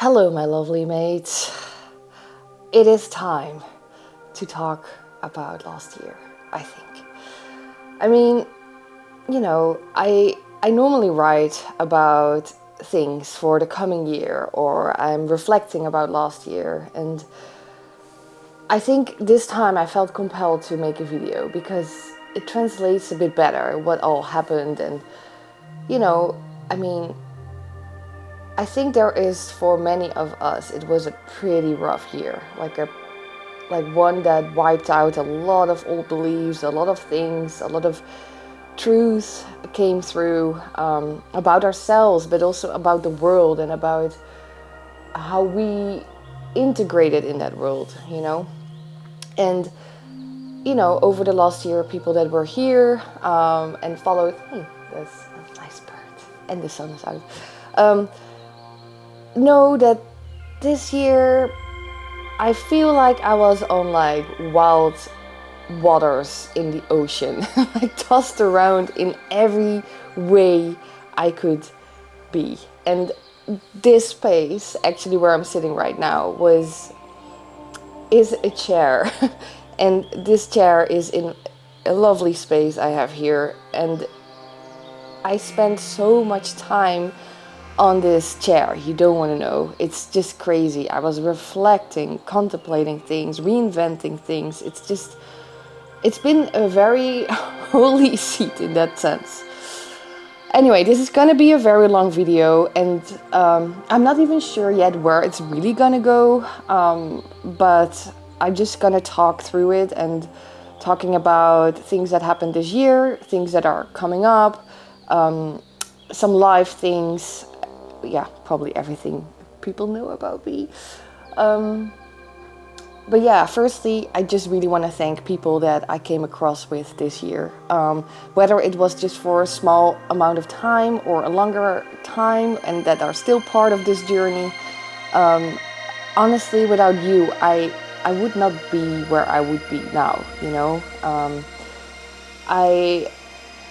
Hello, my lovely mates. It is time to talk about last year, I think. I mean, I normally write about things for the coming year, or I'm reflecting about last year, and I think this time I felt compelled to make a video because it translates a bit better what all happened. And you know, I mean, I think there is, for many of us, it was a pretty rough year, like one that wiped out a lot of old beliefs, a lot of things, a lot of truth came through, about ourselves, but also about the world and about how we integrated in that world, And over the last year, people that were here, and followed. Hey, that's a nice bird, and the sun is out. Um, know that this year I feel like I was on like wild waters in the ocean, like tossed around in every way I could be. And this space, actually where I'm sitting right now, is a chair. And this chair is in a lovely space I have here, and I spent so much time on this chair. You don't want to know. It's just crazy. I was reflecting, contemplating things, reinventing things. It's been a very holy seat in that sense. Anyway, this is gonna be a very long video, and I'm not even sure yet where it's really gonna go, but I'm just gonna talk through it and talking about things that happened this year, things that are coming up, some live things, yeah, probably everything people know about me. But yeah, firstly, I just really want to thank people that I came across with this year. Whether it was just for a small amount of time or a longer time, and that are still part of this journey. Honestly, without you, I would not be where I would be now,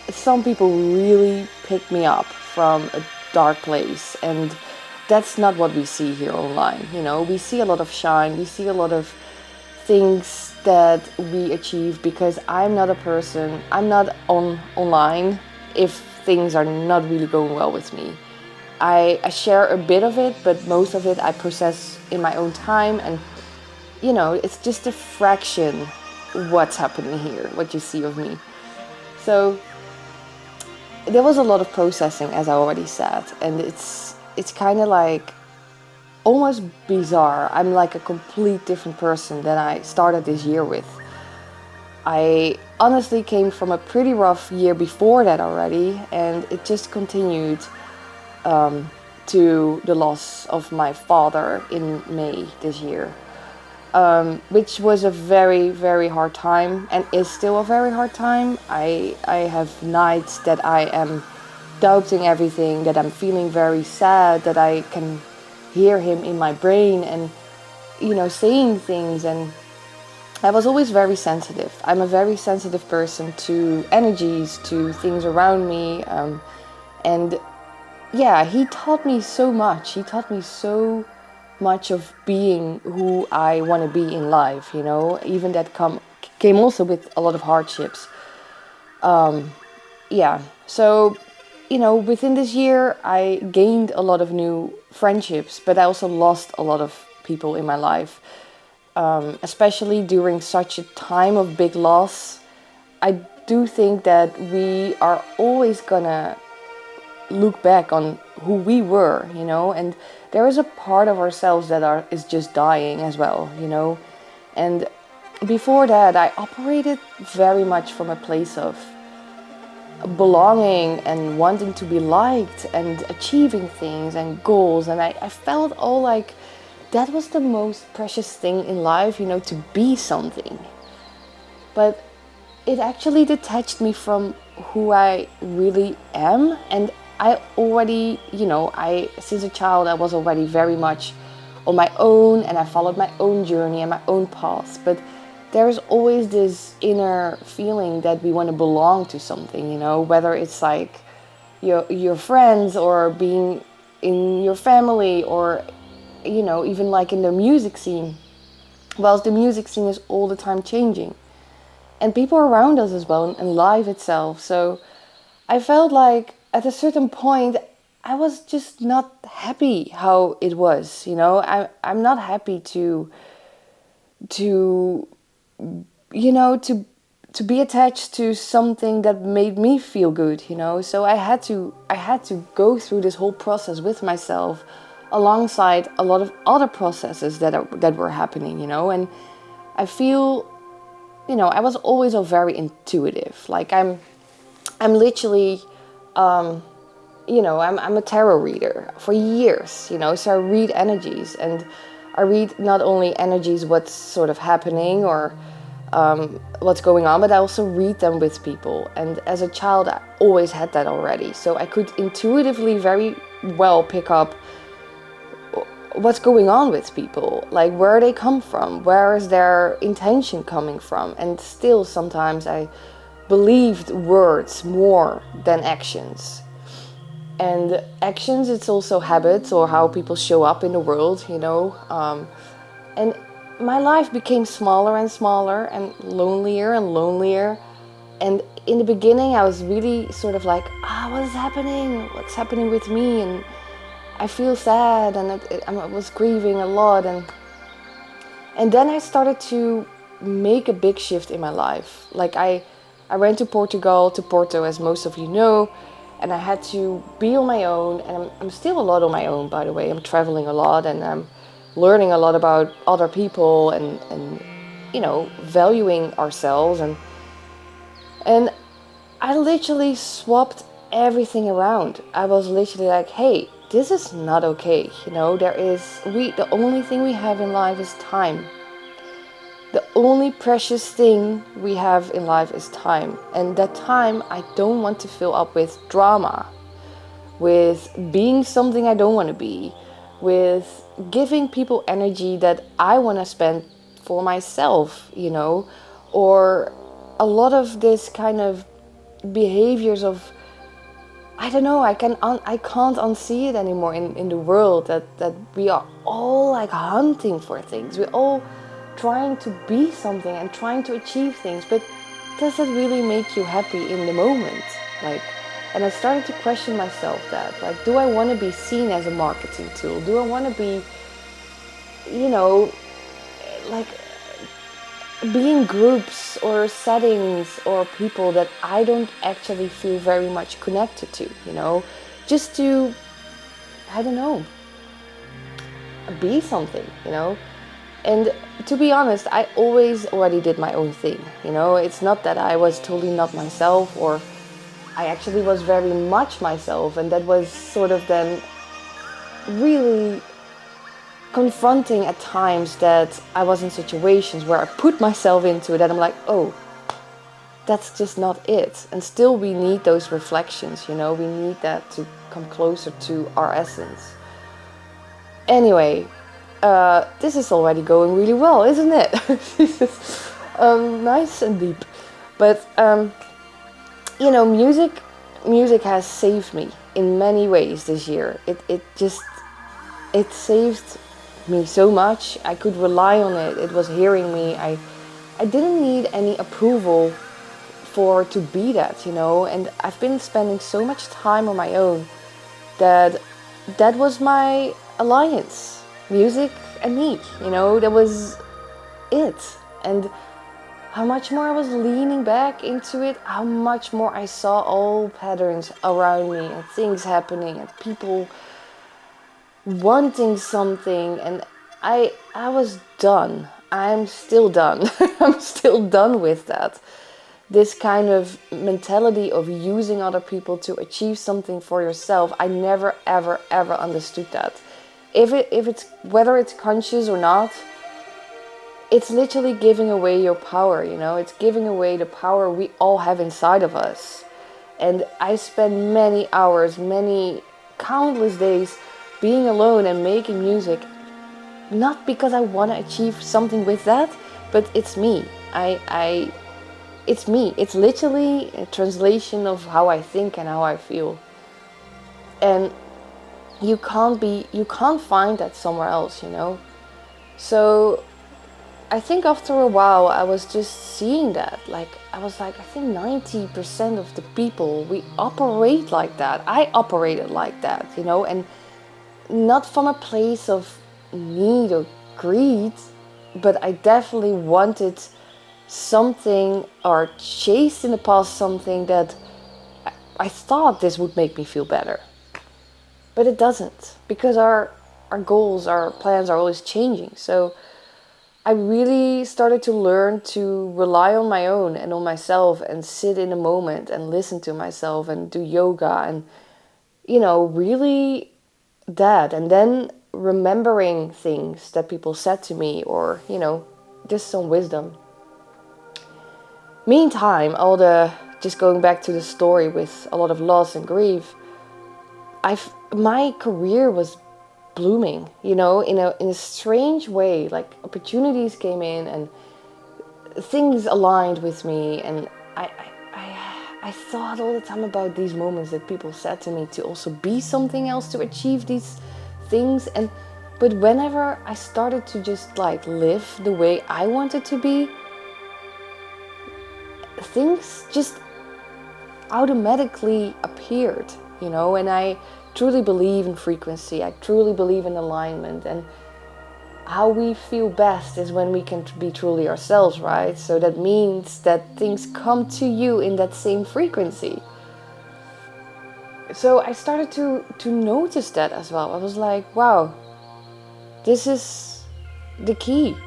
Some people really picked me up from a dark place, and that's not what we see here online. We see a lot of shine, we see a lot of things that we achieve, because I'm not a person, I'm not online if things are not really going well with me. I share a bit of it, but most of it I process in my own time, and it's just a fraction what's happening here, what you see of me. So there was a lot of processing, as I already said, and it's kind of like almost bizarre. I'm like a complete different person than I started this year with. I honestly came from a pretty rough year before that already, and it just continued to the loss of my father in May this year, which was a very, very hard time, and is still a very hard time. I have nights that I am doubting everything, that I'm feeling very sad, that I can hear him in my brain and, saying things. And I was always very sensitive. I'm a very sensitive person to energies, to things around me. And yeah, he taught me so much. He taught me so much of being who I want to be in life, even that came also with a lot of hardships. Yeah, so within this year I gained a lot of new friendships, but I also lost a lot of people in my life, especially during such a time of big loss. I do think that we are always gonna look back on who we were, and there is a part of ourselves that is just dying as well, and before that I operated very much from a place of belonging and wanting to be liked and achieving things and goals, and I felt all like that was the most precious thing in life, to be something. But it actually detached me from who I really am, and I already, since a child I was already very much on my own, and I followed my own journey and my own path. But there's always this inner feeling that we want to belong to something, whether it's like your friends, or being in your family, or even like in the music scene, whilst the music scene is all the time changing, and people around us as well, and life itself. So I felt like at a certain point I was just not happy how it was. I'm not happy to to be attached to something that made me feel good. So I had to go through this whole process with myself, alongside a lot of other processes that were happening. And I feel, I was always a very intuitive. Like I'm literally, I'm a tarot reader for years. So I read energies, and I read not only energies, what's sort of happening or what's going on, but I also read them with people. And as a child, I always had that already. So I could intuitively very well pick up what's going on with people, like where they come from, where is their intention coming from. And still sometimes I believed words more than actions. And actions, it's also habits or how people show up in the world. And my life became smaller and smaller and lonelier and lonelier. And in the beginning, I was really sort of like, what is happening? What's happening with me? And I feel sad, and I was grieving a lot. And then I started to make a big shift in my life. Like I went to Porto, as most of you know, and I had to be on my own. And I'm still a lot on my own, by the way. I'm traveling a lot, and I'm learning a lot about other people, and valuing ourselves. And I literally swapped everything around. I was literally like, hey, this is not okay. The only thing we have in life is time. The only precious thing we have in life is time. And that time I don't want to fill up with drama, with being something I don't want to be, with giving people energy that I want to spend for myself, or a lot of this kind of behaviors of, I don't know, I can't unsee it anymore in the world, that we are all like hunting for things. We're all trying to be something and trying to achieve things, but does that really make you happy in the moment? And I started to question myself that, do I want to be seen as a marketing tool? Do I want to be, like, be in groups or settings or people that I don't actually feel very much connected to, just to, I don't know, be something. And to be honest, I always already did my own thing. It's not that I was totally not myself, or I actually was very much myself. And that was sort of then really confronting at times, that I was in situations where I put myself into it and I'm like, oh, that's just not it. And still we need those reflections, we need that to come closer to our essence. Anyway, this is already going really well, isn't it? Nice and deep. But music has saved me in many ways this year. It saved me so much. I could rely on it. It was hearing me. I didn't need any approval to be that, and I've been spending so much time on my own that was my alliance. Music and me, that was it. And how much more I was leaning back into it, how much more I saw all patterns around me and things happening and people wanting something, and I was done. I'm still done. I'm still done with that. This kind of mentality of using other people to achieve something for yourself, I never ever ever understood that. If it's whether it's conscious or not, it's literally giving away your power, it's giving away the power we all have inside of us. And I spend many hours, many countless days being alone and making music, not because I want to achieve something with that, but it's me. It's me. It's literally a translation of how I think and how I feel. And you can't find that somewhere else, you know. So I think after a while I was just seeing that, like I was like, I think 90% of the people, we operate like that. I operated like that, you know, and not from a place of need or greed, but I definitely wanted something or chased in the past something that I thought this would make me feel better. But it doesn't, because our goals, our plans are always changing. So I really started to learn to rely on my own and on myself and sit in a moment and listen to myself and do yoga and, you know, really that. And then remembering things that people said to me, or, you know, just some wisdom. Meantime, all the, just going back to the story with a lot of loss and grief, my career was blooming, you know, in a strange way. Like opportunities came in and things aligned with me, and I thought all the time about these moments that people said to me to also be something else, to achieve these things. And but whenever I started to just like live the way I wanted to be, things just automatically appeared, you know. And I truly believe in frequency, I truly believe in alignment, and how we feel best is when we can be truly ourselves, right? So that means that things come to you in that same frequency. So I started to notice that as well. I was like, wow, this is the key.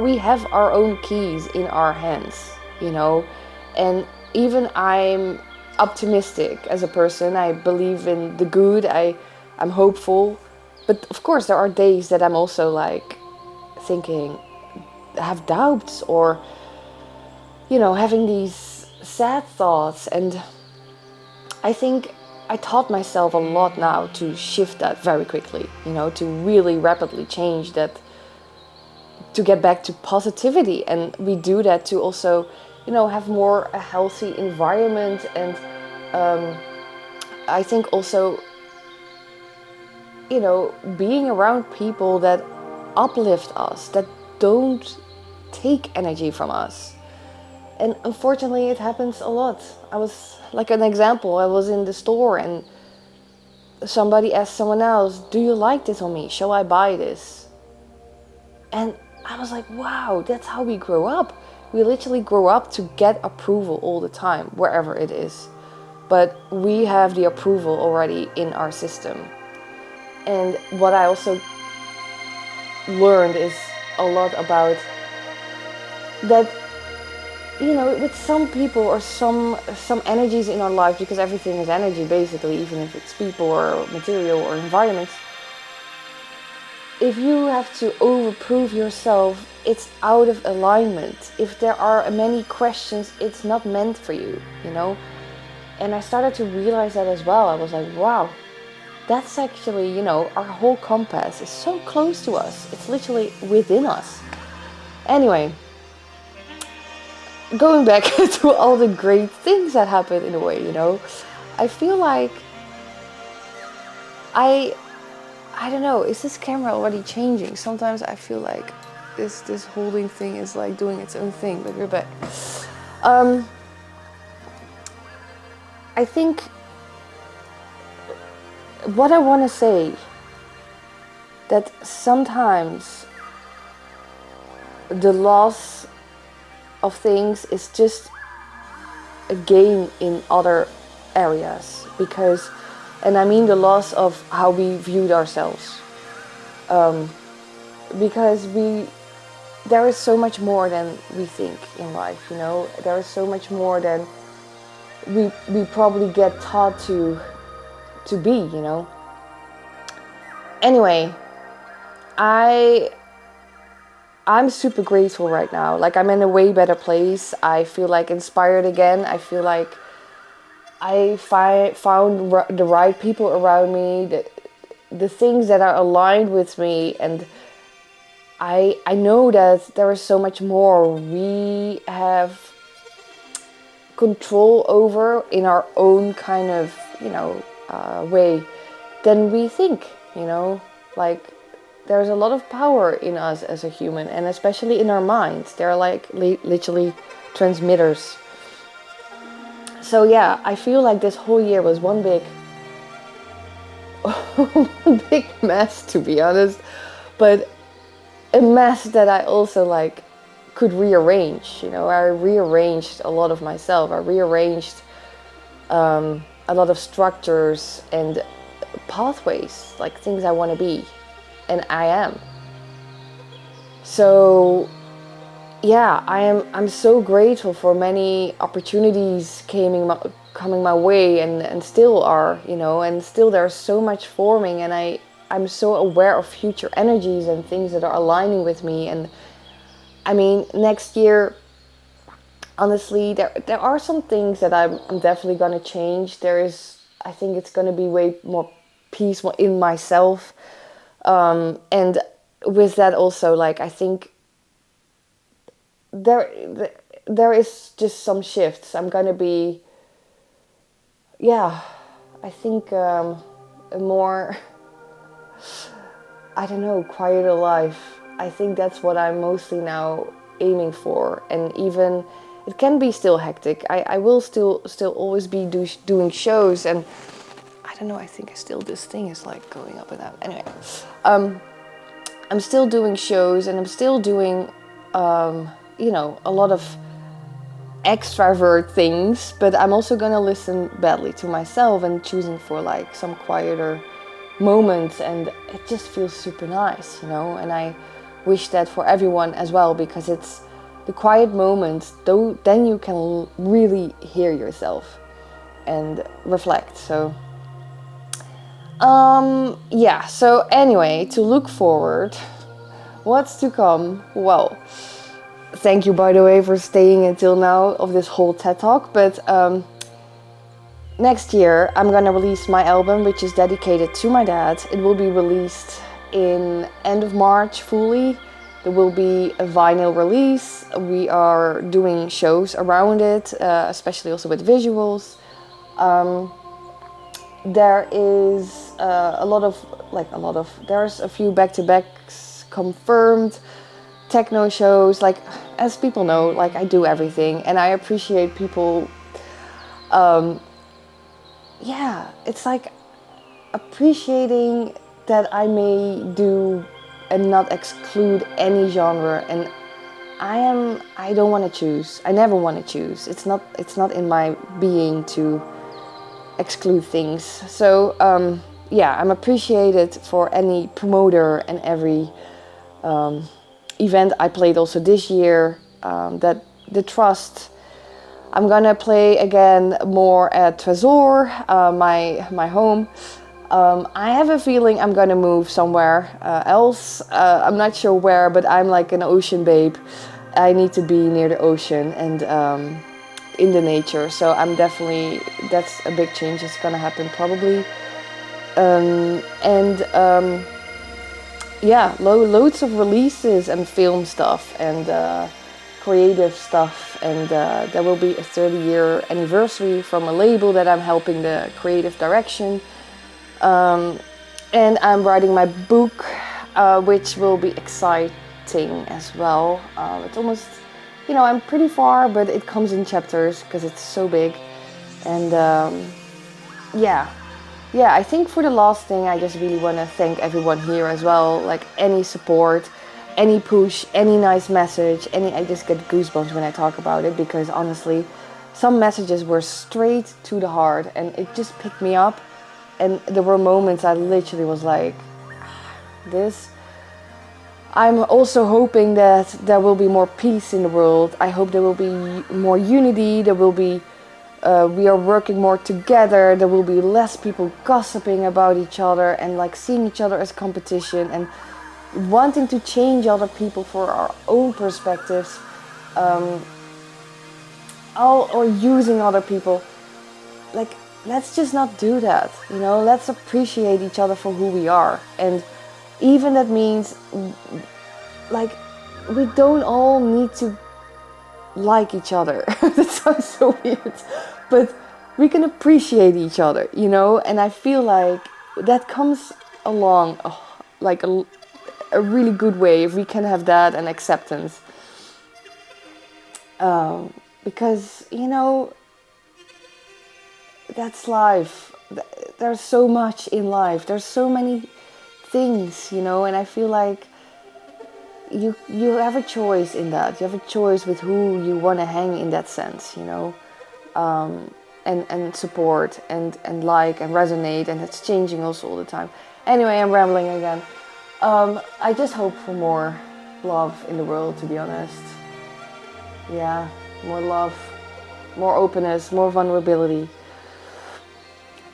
We have our own keys in our hands, you know. And even I'm optimistic as a person. I believe in the good. I'm hopeful. But of course, there are days that I'm also like thinking, have doubts, or, you know, having these sad thoughts. And I think I taught myself a lot now to shift that very quickly, you know, to really rapidly change that, to get back to positivity. And we do that to also, you know, have more a healthy environment. And I think also, you know, being around people that uplift us, that don't take energy from us. And unfortunately, it happens a lot. I was, like an example, I was in the store and somebody asked someone else, do you like this on me? Shall I buy this? And I was like, wow, that's how we grow up. We literally grow up to get approval all the time, wherever it is. But we have the approval already in our system. And what I also learned is a lot about that, you know, with some people or some energies in our life, because everything is energy basically, even if it's people or material or environments. If you have to overprove yourself, it's out of alignment. If there are many questions, it's not meant for you, you know. And I started to realize that as well. I was like, wow, that's actually, you know, our whole compass is so close to us. It's literally within us. Anyway, going back to all the great things that happened in a way, you know, I feel like I don't know, is this camera already changing? Sometimes I feel like this holding thing is like doing its own thing, but we're back. I think what I want to say, that sometimes the loss of things is just a gain in other areas, because, and I mean the loss of how we viewed ourselves, because there is so much more than we think in life, you know. There is so much more than we probably get taught to be, you know. Anyway, I'm super grateful right now. Like, I'm in a way better place. I feel like inspired again. I feel like I found the right people around me, the things that are aligned with me, and I know that there is so much more we have control over in our own kind of, you know, way. than we think, you know, like there's a lot of power in us as a human, and especially in our minds. They're like literally transmitters. So yeah, I feel like this whole year was one big big mess, to be honest, but a mess that I also like could rearrange. You know, I rearranged a lot of myself. I rearranged a lot of structures and pathways, like things I want to be, and I am. So yeah, I'm so grateful for many opportunities coming my way, and still are, you know, and still there's so much forming, and I'm so aware of future energies and things that are aligning with me. And I mean, next year, honestly, there are some things that I'm definitely gonna change. I think it's gonna be way more peaceful in myself, and with that also, like, I think there there is just some shifts. I'm gonna be, yeah, I think a more, I don't know, quieter life. I think that's what I'm mostly now aiming for. And even it can be still hectic. I will still always be doing shows, and I don't know. I think I still, this thing is like going up and down. Anyway, I'm still doing shows, and I'm still doing you know, a lot of extrovert things, but I'm also gonna listen badly to myself and choosing for like some quieter moments, and it just feels super nice, you know. And I wish that for everyone as well, because it's the quiet moments, though, then you can really hear yourself and reflect. So yeah, so anyway, to look forward, what's to come? Well, thank you, by the way, for staying until now of this whole TED Talk. But next year, I'm gonna release my album, which is dedicated to my dad. It will be released in end of March fully. There will be a vinyl release. We are doing shows around it, especially also with visuals. There is there's a few back-to-backs confirmed. Techno shows, like, as people know, like, I do everything, and I appreciate people. Yeah, it's like appreciating that I may do and not exclude any genre. And I don't want to choose. I never want to choose. It's not in my being to exclude things. So yeah, I'm appreciated for any promoter and every event I played also this year, that the trust. I'm gonna play again more at Tresor, my home. I have a feeling I'm gonna move somewhere else. I'm not sure where, but I'm like an ocean babe. I need to be near the ocean and in the nature. So I'm definitely, that's a big change that's gonna happen probably. Yeah, loads of releases and film stuff and creative stuff, and there will be a 30-year anniversary from a label that I'm helping the creative direction, and I'm writing my book, which will be exciting as well. It's almost, you know, I'm pretty far, but it comes in chapters because it's so big. And yeah, I think for the last thing, I just really want to thank everyone here as well. Like, any support, any push, any nice message, I just get goosebumps when I talk about it, because honestly, some messages were straight to the heart and it just picked me up. And there were moments I literally was like, this. I'm also hoping that there will be more peace in the world. I hope there will be more unity. There will be, we are working more together. There will be less people gossiping about each other and like seeing each other as competition and wanting to change other people for our own perspectives, or using other people. Like, let's just not do that, you know. Let's appreciate each other for who we are. And even that means, like, we don't all need to like each other. That sounds so weird, but we can appreciate each other, you know. And I feel like that comes along like a really good way if we can have that and acceptance. Because, that's life. There's so much in life. There's so many things, and I feel like you have a choice in that. You have a choice with who you want to hang in that sense, and support and like and resonate, and it's changing also all the time. Anyway, I'm rambling again. I just hope for more love in the world, to be honest. Yeah, more love, more openness, more vulnerability,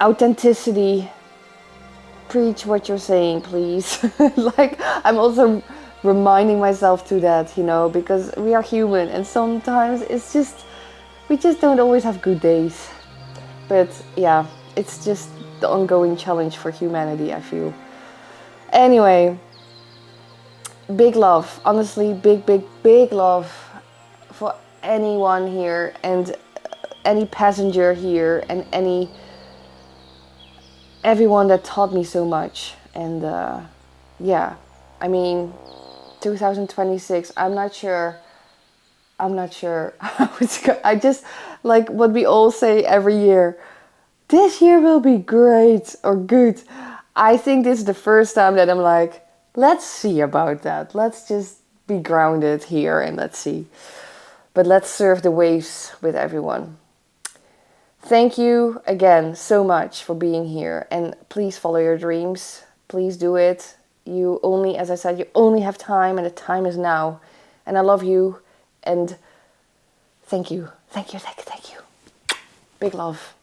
authenticity. Preach what you're saying, please. Like, I'm also reminding myself to that, because we are human and sometimes we just don't always have good days. But yeah, it's just the ongoing challenge for humanity, I feel. Anyway, big love. Honestly, big, big, big love for anyone here and any passenger here and everyone that taught me so much. And yeah, I mean, 2026, I'm not sure how it's going. I just, like what we all say every year, this year will be great or good. I think this is the first time that I'm like, let's see about that. Let's just be grounded here and let's see. But let's surf the waves with everyone. Thank you again so much for being here, and please follow your dreams. Please do it. You only, as I said, you only have time, and the time is now. And I love you, and thank you. Thank you, thank you, thank you. Big love.